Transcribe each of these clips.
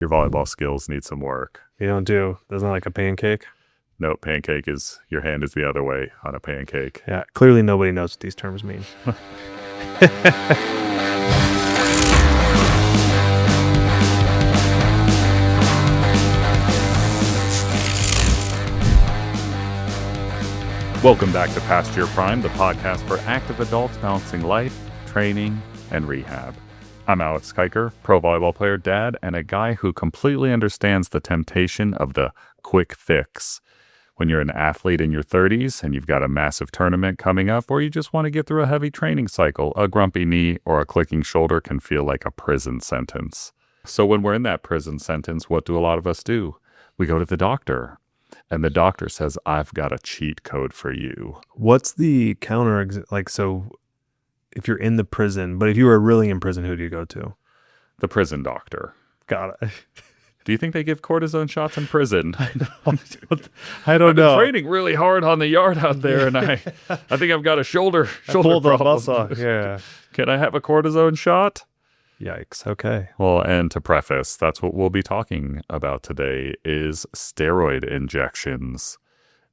Your volleyball skills need some work. Doesn't like a pancake? No, pancake is, your hand is the other way on a pancake. Yeah, clearly nobody knows what these terms mean. Welcome back to Past Your Prime, the podcast for active adults balancing life, training, and rehab. I'm Alex Keicher, pro volleyball player, dad, and a guy who completely understands the temptation of the quick fix. When you're an athlete in your 30s and you've got a massive tournament coming up, or you just want to get through a heavy training cycle, a grumpy knee or a clicking shoulder can feel like a prison sentence. So when we're in that prison sentence, what do a lot of us do? We go to the doctor. And the doctor says, I've got a cheat code for you. What's the counter? So if you're in the prison, but if you were really in prison, who do you go to? The prison doctor. Got it. Do you think they give cortisone shots in prison? I don't I've been know. training really hard on the yard out there, and I think I've got a shoulder pulled the problem. muscle. Yeah. Can I have a cortisone shot? Yikes. Okay. Well, and to preface, that's what we'll be talking about today is steroid injections.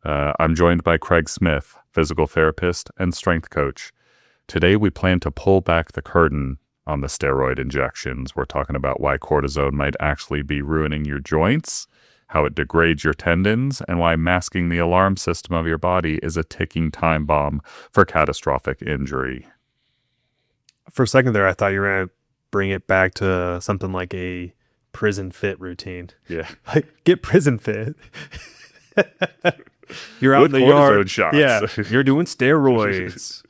I'm joined by Craig Smith, physical therapist and strength coach. Today, we plan to pull back the curtain on the steroid injections. We're talking about why cortisone might actually be ruining your joints, how it degrades your tendons, and why masking the alarm system of your body is a ticking time bomb for catastrophic injury. For a second there, I thought you were going to bring it back to something like a prison fit routine. Yeah. Like, get prison fit. You're out With in the cortisone yard. shots. Yeah. You're doing steroids.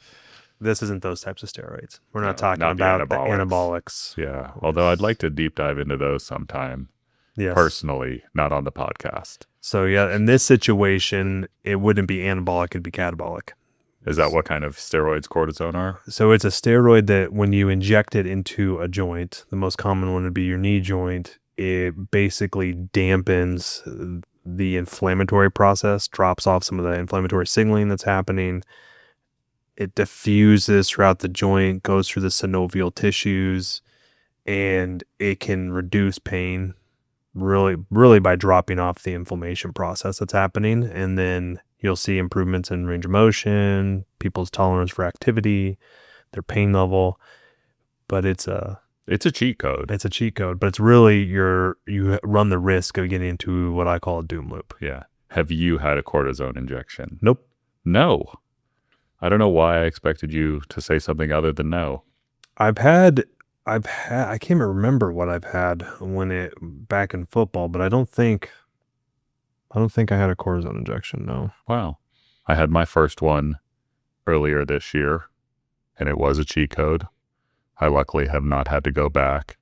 This isn't those types of steroids. We're not talking not the about the anabolics. Yeah. Although I'd like to deep dive into those sometime. Yes. Personally, not on the podcast. So yeah, in this situation, it wouldn't be anabolic, it'd be catabolic. Is that what kind of steroids cortisone are? So it's a steroid that when you inject it into a joint, the most common one would be your knee joint, it basically dampens the inflammatory process, drops off some of the inflammatory signaling that's happening. It diffuses throughout the joint, goes through the synovial tissues, and it can reduce pain really by dropping off the inflammation process that's happening. And then you'll see improvements in range of motion, people's tolerance for activity, their pain level. But it's a cheat code. It's a cheat code, but it's really you run the risk of getting into what I call a doom loop. Yeah. Have you had a cortisone injection? Nope. No. I don't know why I expected you to say something other than no. I've had I can't even remember what I've had back in football, but I don't think I had a cortisone injection, no. Wow. I had my first one earlier this year, and it was a cheat code. I luckily have not had to go back,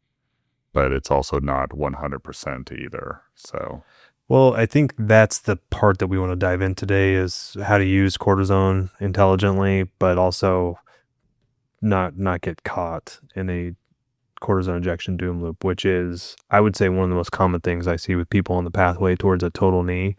but it's also not 100% either. So, well, I think that's the part that we want to dive in today is how to use cortisone intelligently, but also not get caught in a cortisone injection doom loop, which is, I would say, one of the most common things I see with people on the pathway towards a total knee.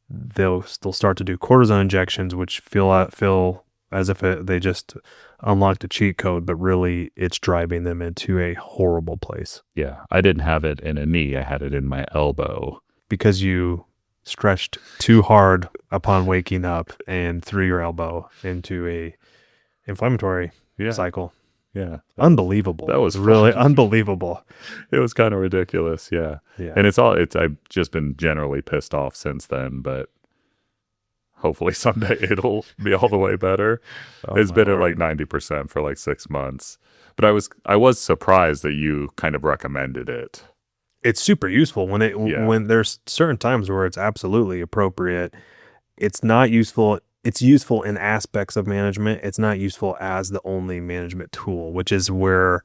They'll start to do cortisone injections, which feel as if they just unlocked a cheat code, but really it's driving them into a horrible place. Yeah, I didn't have it in a knee. I had it in my elbow. Because you stretched too hard upon waking up and threw your elbow into a inflammatory cycle. Yeah. Unbelievable. That was really fun. Unbelievable. It was kind of ridiculous. Yeah. And I've just been generally pissed off since then, but hopefully someday it'll be all the way better. It's been at like 90% for like 6 months, but I was surprised that you kind of recommended it. It's super useful when there's certain times where it's absolutely appropriate. It's not useful. It's useful in aspects of management. It's not useful as the only management tool, which is where,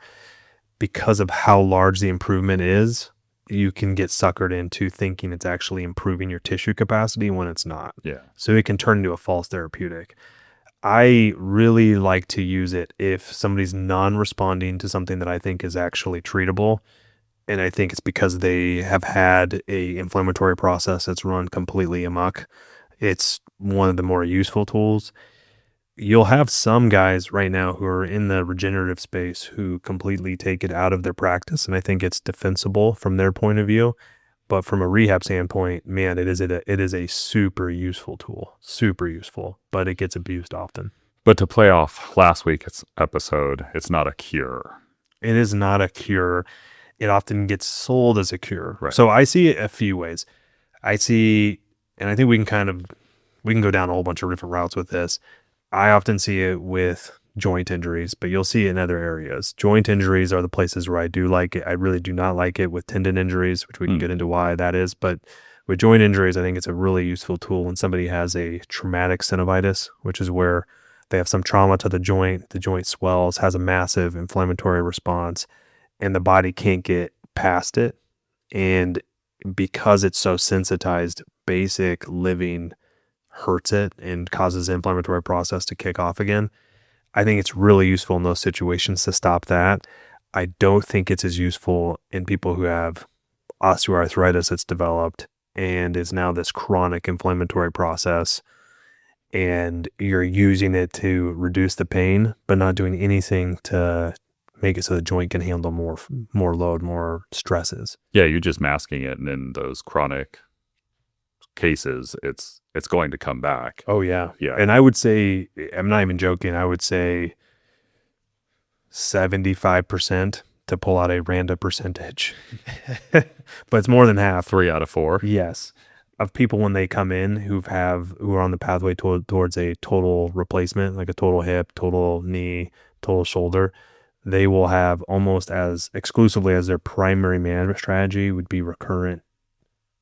because of how large the improvement is, you can get suckered into thinking it's actually improving your tissue capacity when it's not. Yeah. So it can turn into a false therapeutic. I really like to use it if somebody's non-responding to something that I think is actually treatable. And I think it's because they have had a inflammatory process that's run completely amok. It's one of the more useful tools. you'll have some guys right now who are in the regenerative space who completely take it out of their practice, and I think it's defensible from their point of view. But from a rehab standpoint, man, it is a super useful tool, super useful, but it gets abused often. But to play off last week's episode, it's not a cure. It is not a cure. It often gets sold as a cure. Right. So I see it a few ways. I see, and I think we can go down a whole bunch of different routes with this. I often see it with joint injuries, but you'll see it in other areas. Joint injuries are the places where I do like it. I really do not like it with tendon injuries, which we can get into why that is. But with joint injuries, I think it's a really useful tool when somebody has a traumatic synovitis, which is where they have some trauma to the joint swells, has a massive inflammatory response, and the body can't get past it. And because it's so sensitized, basic living hurts it and causes the inflammatory process to kick off again. I think it's really useful in those situations to stop that. I don't think it's as useful in people who have osteoarthritis that's developed and is now this chronic inflammatory process, and you're using it to reduce the pain, but not doing anything to make it so the joint can handle more load, more stresses. Yeah, you're just masking it, and in those chronic cases, it's going to come back. Oh yeah. Yeah. And I would say, I'm not even joking, I would say 75% to pull out a random percentage. But it's more than half. 3 out of 4. Yes. Of people when they come in who are on the pathway towards a total replacement, like a total hip, total knee, total shoulder, they will have almost as exclusively as their primary management strategy would be recurrent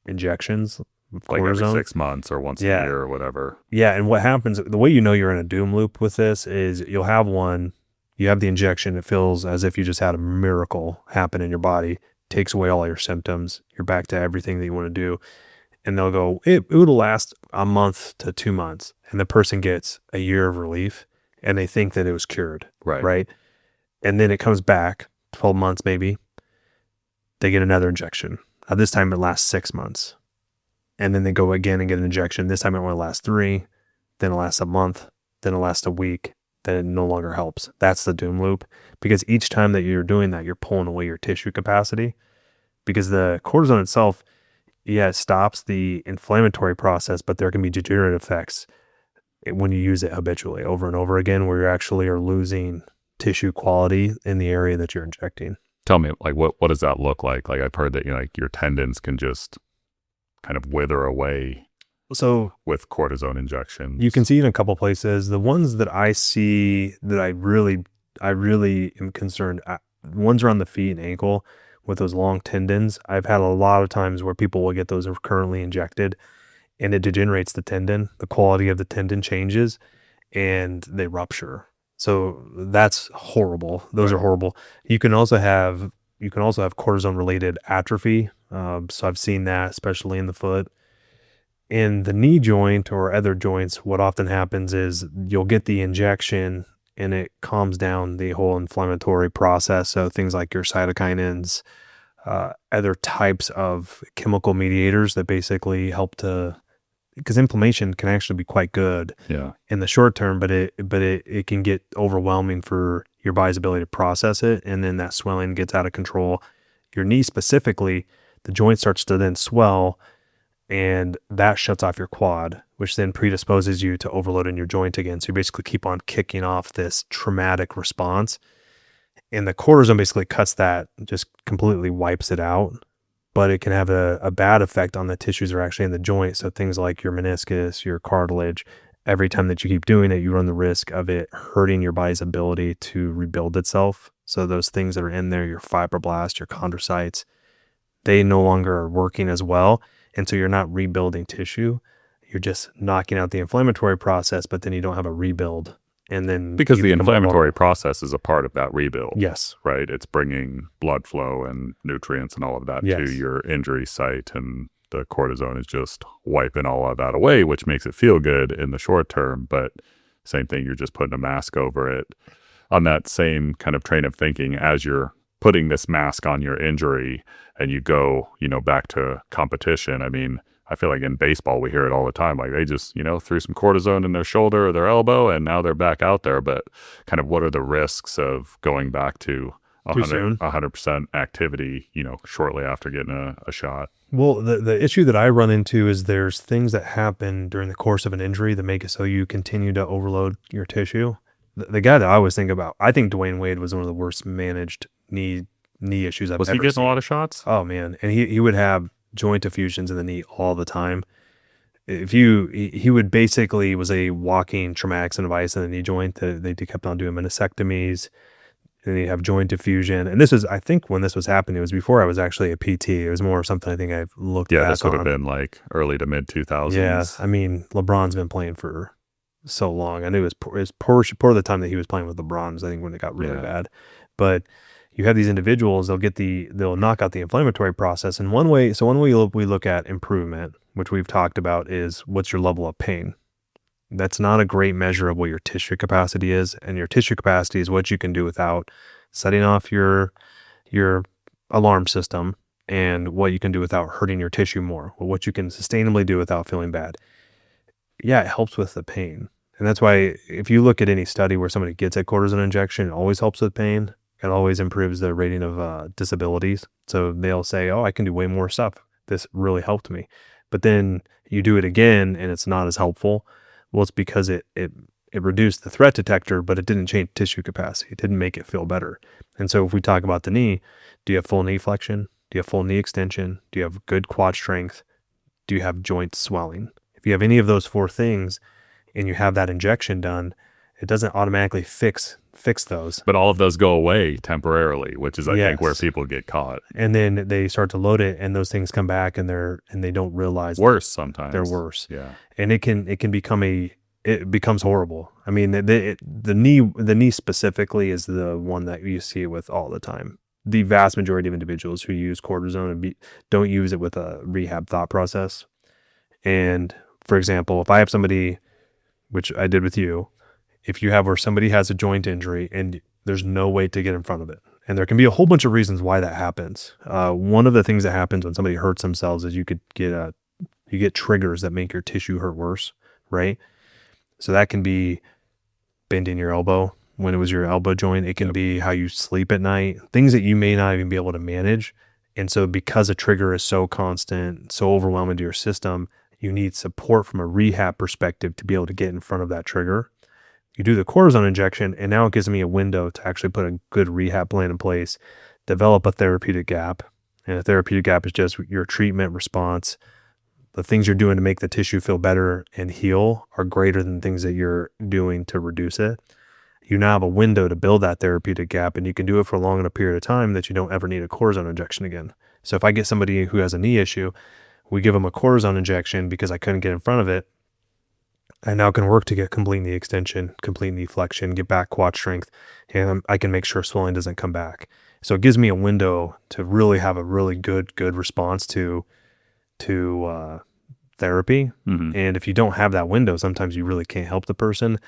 injections. Like every cortisone. 6 months or once a year or whatever. Yeah, and what happens, the way you know you're in a doom loop with this is you have the injection, it feels as if you just had a miracle happen in your body, takes away all your symptoms, you're back to everything that you want to do, and they'll go, it will last a month to 2 months, and the person gets a year of relief, and they think that it was cured, right? And then it comes back, 12 months maybe, they get another injection. Now this time it lasts 6 months. And then they go again and get an injection. This time it only lasts 3, then it lasts a month, then it lasts a week, then it no longer helps. That's the doom loop. Because each time that you're doing that, you're pulling away your tissue capacity. Because the cortisone itself, it stops the inflammatory process, but there can be degenerative effects when you use it habitually over and over again, where you actually are losing tissue quality in the area that you're injecting. Tell me, like, what does that look like? Like, I've heard that, like, your tendons can just kind of wither away with cortisone injections. You can see it in a couple places. The ones that I see that I really am concerned, ones around the feet and ankle with those long tendons. I've had a lot of times where people will get those currently injected and it degenerates the tendon. The quality of the tendon changes and they rupture. So that's horrible. Those are horrible. You can also have cortisone related atrophy. So I've seen that, especially in the foot. In the knee joint or other joints, what often happens is you'll get the injection and it calms down the whole inflammatory process. So things like your cytokinins, other types of chemical mediators that basically help because inflammation can actually be quite good in the short term, but it can get overwhelming for your body's ability to process it. And then that swelling gets out of control. Your knee specifically, the joint starts to then swell and that shuts off your quad, which then predisposes you to overloading your joint again. So you basically keep on kicking off this traumatic response. And the cortisone basically cuts that, just completely wipes it out. But it can have a bad effect on the tissues that are actually in the joint. So things like your meniscus, your cartilage, every time that you keep doing it, you run the risk of it hurting your body's ability to rebuild itself. So those things that are in there, your fibroblasts, your chondrocytes, they no longer are working as well. And so you're not rebuilding tissue. You're just knocking out the inflammatory process, but then you don't have a rebuild. And then because the inflammatory process is a part of that rebuild. Yes. Right. It's bringing blood flow and nutrients and all of that to your injury site. And the cortisone is just wiping all of that away, which makes it feel good in the short term. But same thing, you're just putting a mask over it. On that same kind of train of thinking, as you're putting this mask on your injury and you go, back to competition, I mean, I feel like in baseball, we hear it all the time. Like they just, threw some cortisone in their shoulder or their elbow and now they're back out there. But kind of what are the risks of going back to 100% activity, shortly after getting a shot? Well, the issue that I run into is there's things that happen during the course of an injury that make it so you continue to overload your tissue. The guy that I always think about, I think Dwayne Wade was one of the worst managed knee issues I've ever seen. Was he getting a lot of shots? Oh, man. And he would have joint effusions in the knee all the time. He would basically was a walking traumatic device in the knee joint. They kept on doing meniscectomies. And you have joint effusion. And this is, I think when this was happening, it was before I was actually a PT. It was more something I think I've looked back on. Yeah, this would have been like early to mid 2000s. Yeah, I mean, LeBron's been playing for so long. I knew it was poor the time that he was playing with LeBron's, I think, when it got really bad. But you have these individuals, they'll knock out the inflammatory process. And one way we look at improvement, which we've talked about, is what's your level of pain. That's not a great measure of what your tissue capacity is. And your tissue capacity is what you can do without setting off your alarm system and what you can do without hurting your tissue more, or what you can sustainably do without feeling bad. Yeah, it helps with the pain. And that's why if you look at any study where somebody gets a cortisone injection, it always helps with pain. It always improves the rating of disabilities. So they'll say, oh, I can do way more stuff. This really helped me. But then you do it again and it's not as helpful. Well, it's because it reduced the threat detector, but it didn't change tissue capacity. It didn't make it feel better. And so if we talk about the knee, do you have full knee flexion? Do you have full knee extension? Do you have good quad strength? Do you have joint swelling? If you have any of those four things and you have that injection done, it doesn't automatically fix those. But all of those go away temporarily, which is, I think, where people get caught. And then they start to load it and those things come back and they don't realize worse sometimes. They're worse. Yeah. And it becomes horrible. I mean, the knee specifically is the one that you see with all the time. The vast majority of individuals who use cortisone don't use it with a rehab thought process. And for example, if I have somebody, which I did with you, if you have where somebody has a joint injury and there's no way to get in front of it, and there can be a whole bunch of reasons why that happens. One of the things that happens when somebody hurts themselves is you get triggers that make your tissue hurt worse, right? So that can be bending your elbow when it was your elbow joint. It can be how you sleep at night, things that you may not even be able to manage. And so because a trigger is so constant, so overwhelming to your system, you need support from a rehab perspective to be able to get in front of that trigger. You do the cortisone injection, and now it gives me a window to actually put a good rehab plan in place, develop a therapeutic gap. And a therapeutic gap is just your treatment response. The things you're doing to make the tissue feel better and heal are greater than things that you're doing to reduce it. You now have a window to build that therapeutic gap, and you can do it for a long enough period of time that you don't ever need a cortisone injection again. So if I get somebody who has a knee issue, we give them a cortisone injection because I couldn't get in front of it. I now can work to get complete knee extension, complete knee flexion, get back quad strength, and I can make sure swelling doesn't come back. So it gives me a window to really have a really good response to therapy. Mm-hmm. And if you don't have that window, sometimes you really can't help the person.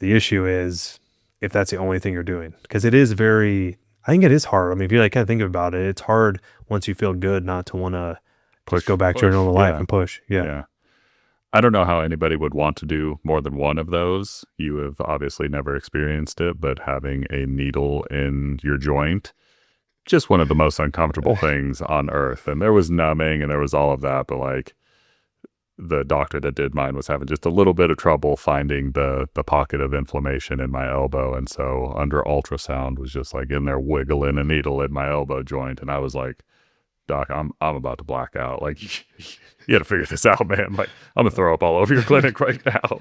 The issue is if that's the only thing you're doing, because it is I think it is hard. I mean, if you kind of think about it, it's hard once you feel good not to want to go back to your normal life and push. Yeah. I don't know how anybody would want to do more than one of those. You have obviously never experienced it, but having a needle in your joint, just one of the most uncomfortable things on earth. And there was numbing and there was all of that, but like the doctor that did mine was having just a little bit of trouble finding the pocket of inflammation in my elbow. And so under ultrasound was just like in there wiggling a needle in my elbow joint. And I was like, Doc, I'm about to black out. Like, you got to figure this out, man. Like, I'm gonna throw up all over your clinic right now.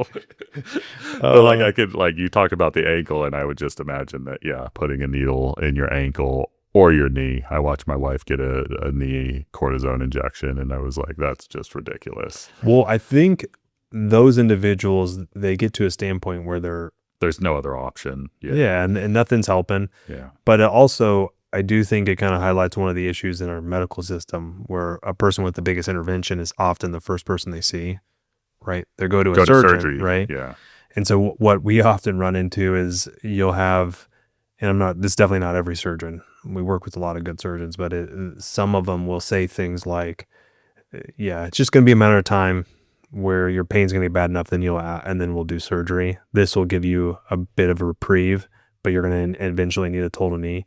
But like, I could, like, you talked about the ankle, and I would just imagine that, putting a needle in your ankle or your knee. I watched my wife get a knee cortisone injection, and I was like, that's just ridiculous. Well, I think those individuals, they get to a standpoint where there's no other option. Yeah, and nothing's helping. Yeah, but also, I do think it kind of highlights one of the issues in our medical system where a person with the biggest intervention is often the first person they see, right? They go to a surgery, right? Yeah. And so what we often run into is you'll have, and this is definitely not every surgeon. We work with a lot of good surgeons, but some of them will say things like, Yeah, it's just going to be a matter of time where your pain's going to be bad enough, then and then we'll do surgery. This will give you a bit of a reprieve, but you're going to eventually need a total knee.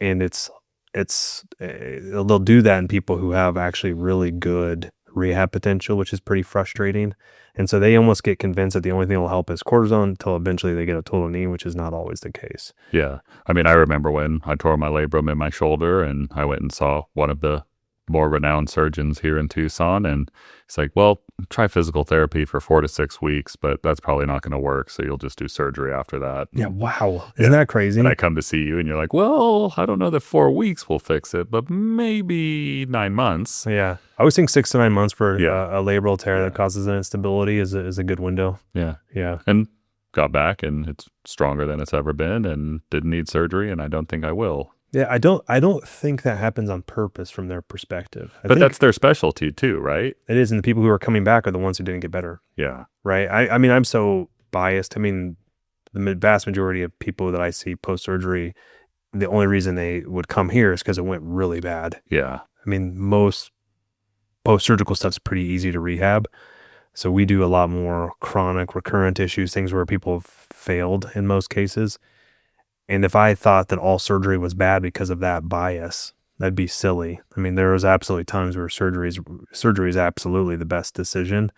And they'll do that in people who have actually really good rehab potential, which is pretty frustrating. And so they almost get convinced that the only thing that will help is cortisone until eventually they get a total knee, which is not always the case. Yeah. I mean, I remember when I tore my labrum in my shoulder and I went and saw one of the more renowned surgeons here in Tucson, and it's like, well, try physical therapy for 4 to 6 weeks, but that's probably not going to work, so you'll just do surgery after that. Yeah, wow. Isn't that crazy? And I come to see you and you're like, well, I don't know that 4 weeks will fix it, but maybe 9 months. Yeah. I always think 6 to 9 months for a labral tear that causes an instability is a good window. Yeah. Yeah. And got back and it's stronger than it's ever been and didn't need surgery, and I don't think I will. Yeah, I don't think that happens on purpose from their perspective. But that's their specialty too, right? It is, and the people who are coming back are the ones who didn't get better. Yeah. Right? I mean, I'm so biased. I mean, the vast majority of people that I see post-surgery, the only reason they would come here is because it went really bad. Yeah. I mean, most post-surgical stuff's pretty easy to rehab. So we do a lot more chronic, recurrent issues, things where people have failed in most cases. And if I thought that all surgery was bad because of that bias, that'd be silly. I mean, there was absolutely times where surgery is absolutely the best decision.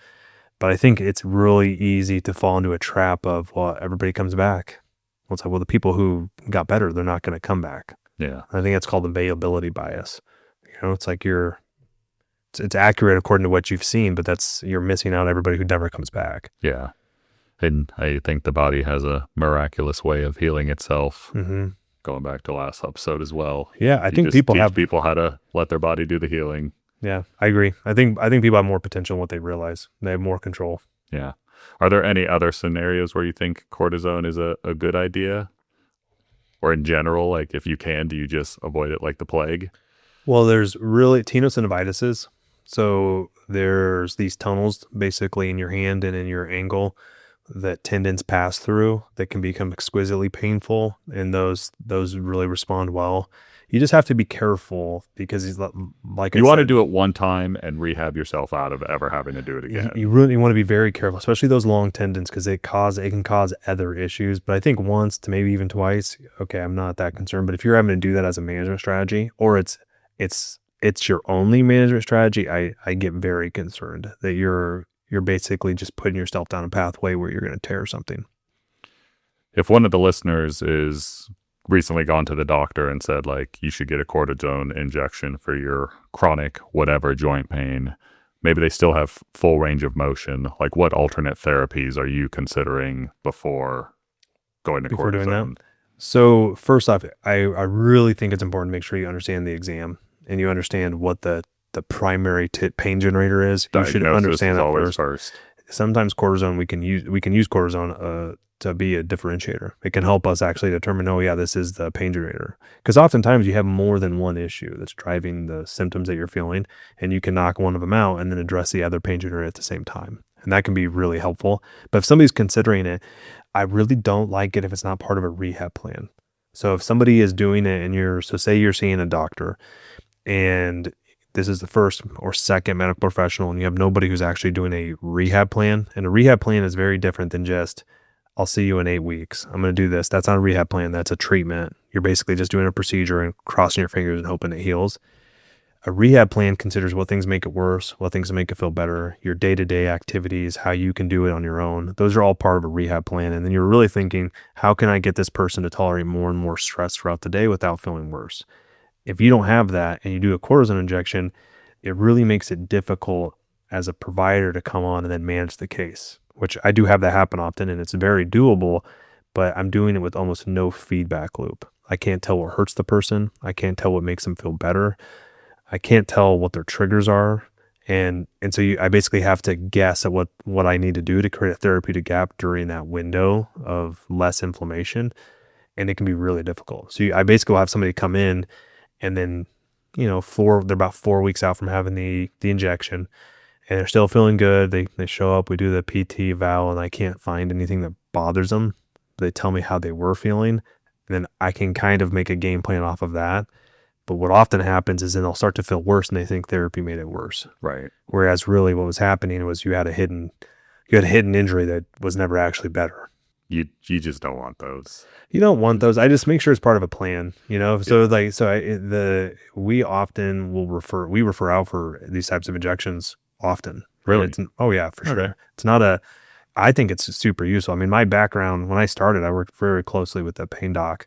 But I think it's really easy to fall into a trap of, well, everybody comes back. Well, it's like, well, the people who got better, they're not going to come back. Yeah. I think that's called availability bias. It's like it's accurate according to what you've seen, but you're missing out everybody who never comes back. Yeah. And I think the body has a miraculous way of healing itself. Mm-hmm. Going back to last episode as well. Yeah, I think people teach people how to let their body do the healing. Yeah, I agree. I think people have more potential than what they realize. They have more control. Yeah. Are there any other scenarios where you think cortisone is a good idea? Or in general, like if you can, do you just avoid it like the plague? Well, there's really tenosynovitis. So there's these tunnels basically in your hand and in your ankle that tendons pass through that can become exquisitely painful, and those really respond well. You just have to be careful because you want to do it one time and rehab yourself out of ever having to do it again. You really want to be very careful, especially those long tendons, because it can cause other issues. But I think once to maybe even twice, okay, I'm not that concerned. But if you're having to do that as a management strategy, or it's your only management strategy, I get very concerned that you're basically just putting yourself down a pathway where you're going to tear something. If one of the listeners is recently gone to the doctor and said, like, you should get a cortisone injection for your chronic whatever joint pain, maybe they still have full range of motion, like what alternate therapies are you considering before going to cortisone? Doing that? So first off, I really think it's important to make sure you understand the exam and you understand what the primary pain generator is. You should understand that first. Sometimes cortisone, we can use cortisone to be a differentiator. It can help us actually determine, oh yeah, this is the pain generator. Because oftentimes you have more than one issue that's driving the symptoms that you're feeling, and you can knock one of them out and then address the other pain generator at the same time. And that can be really helpful. But if somebody's considering it, I really don't like it if it's not part of a rehab plan. So if somebody is doing it and say you're seeing a doctor and this is the first or second medical professional and you have nobody who's actually doing a rehab plan. And a rehab plan is very different than just, I'll see you in 8 weeks. I'm going to do this. That's not a rehab plan. That's a treatment. You're basically just doing a procedure and crossing your fingers and hoping it heals. A rehab plan considers what things make it worse, what things make it feel better, your day-to-day activities, how you can do it on your own. Those are all part of a rehab plan. And then you're really thinking, how can I get this person to tolerate more and more stress throughout the day without feeling worse? If you don't have that and you do a cortisone injection, it really makes it difficult as a provider to come on and then manage the case, which I do have that happen often and it's very doable, but I'm doing it with almost no feedback loop. I can't tell what hurts the person. I can't tell what makes them feel better. I can't tell what their triggers are. And so I basically have to guess at what I need to do to create a therapeutic gap during that window of less inflammation. And it can be really difficult. So I basically will have somebody come in and then, they're about 4 weeks out from having the injection and they're still feeling good. They show up, we do the PT eval, and I can't find anything that bothers them. They tell me how they were feeling. And then I can kind of make a game plan off of that. But what often happens is then they'll start to feel worse and they think therapy made it worse. Right. Whereas really what was happening was you had a hidden injury that was never actually better. You just don't want those. You don't want those. I just make sure it's part of a plan, you know? So we often will refer out for these types of injections often. Really? Oh yeah, for sure. Okay. It's not I think it's super useful. I mean, my background, when I started, I worked very closely with a pain doc,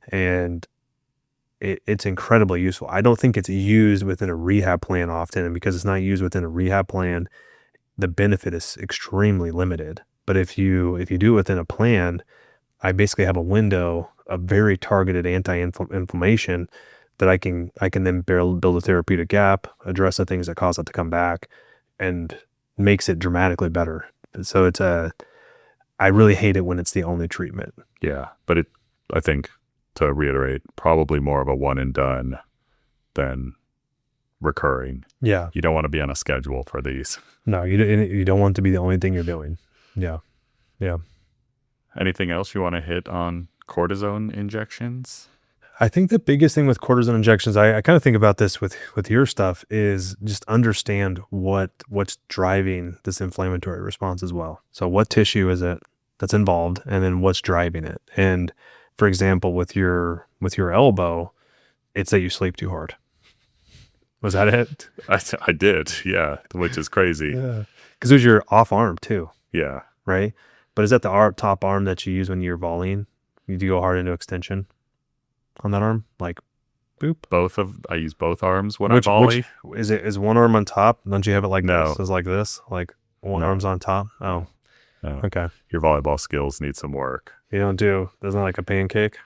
and it's incredibly useful. I don't think it's used within a rehab plan often, and because it's not used within a rehab plan, the benefit is extremely limited. But if you do it within a plan, I basically have a window of very targeted anti-inflammation that I can then build a therapeutic gap, address the things that cause it to come back, and makes it dramatically better. So I really hate it when it's the only treatment. Yeah, but I think, to reiterate, probably more of a one and done than recurring. Yeah. You don't want to be on a schedule for these. No, you don't want it to be the only thing you're doing. Yeah. Yeah. Anything else you want to hit on cortisone injections? I think the biggest thing with cortisone injections, I kind of think about this with your stuff, is just understand what's driving this inflammatory response as well. So what tissue is it that's involved, and then what's driving it? And for example, with your elbow, it's that you sleep too hard. Was that it? I did, yeah, which is crazy. Yeah. Because it was your off arm too. Yeah. Right? But is that the top arm that you use when you're volleying? You do go hard into extension on that arm? Like, boop? I use both arms when I volley. Is one arm on top? Don't you have it like No. this? Is like this? Like one arm's on top? Oh. No. Okay. Your volleyball skills need some work. Doesn't like a pancake?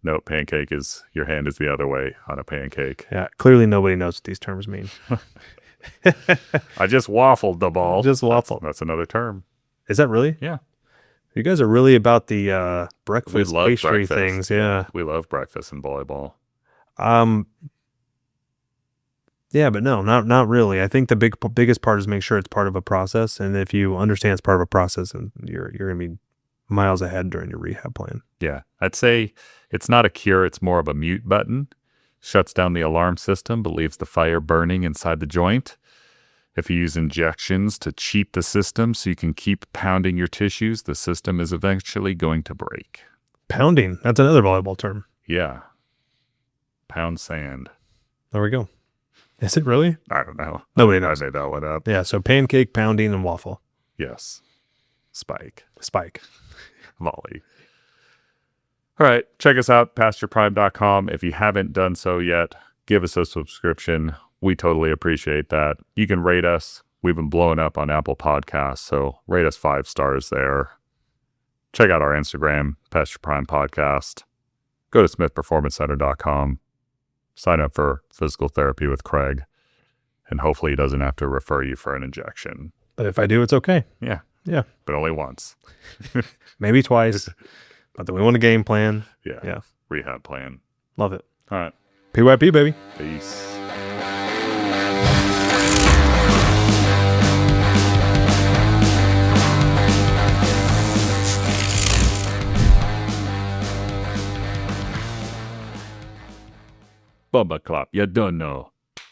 No, pancake is, your hand is the other way on a pancake. Yeah. Clearly nobody knows what these terms mean. I just waffled the ball. Just waffled. That's another term. Is that really? Yeah. You guys are really about the breakfast We love pastry breakfast. things. Yeah. We love breakfast in volleyball. Yeah, but no, not really. I think the biggest part is make sure it's part of a process, and if you understand it's part of a process, and you're gonna be miles ahead during your rehab plan. Yeah. I'd say it's not a cure, it's more of a mute button. Shuts down the alarm system, but leaves the fire burning inside the joint. If you use injections to cheat the system so you can keep pounding your tissues, the system is eventually going to break. Pounding, that's another volleyball term. Yeah. Pound sand. There we go. Is it really? I don't know. Nobody knows. I made that one up. Yeah, so pancake, pounding, and waffle. Yes. Spike. Volley. All right. Check us out, PastYourPrime.com. If you haven't done so yet, give us a subscription. We totally appreciate that. You can rate us. We've been blowing up on Apple Podcasts, so rate us 5 stars there. Check out our Instagram, Past Your Prime Podcast. Go to smithperformancecenter.com. Sign up for physical therapy with Craig, and hopefully he doesn't have to refer you for an injection. But if I do, it's okay. Yeah. Yeah. But only once. Maybe twice. But then we want a game plan. Yeah. Rehab plan. Love it. All right. PYP, baby. Peace. Bubba Clop, you don't know.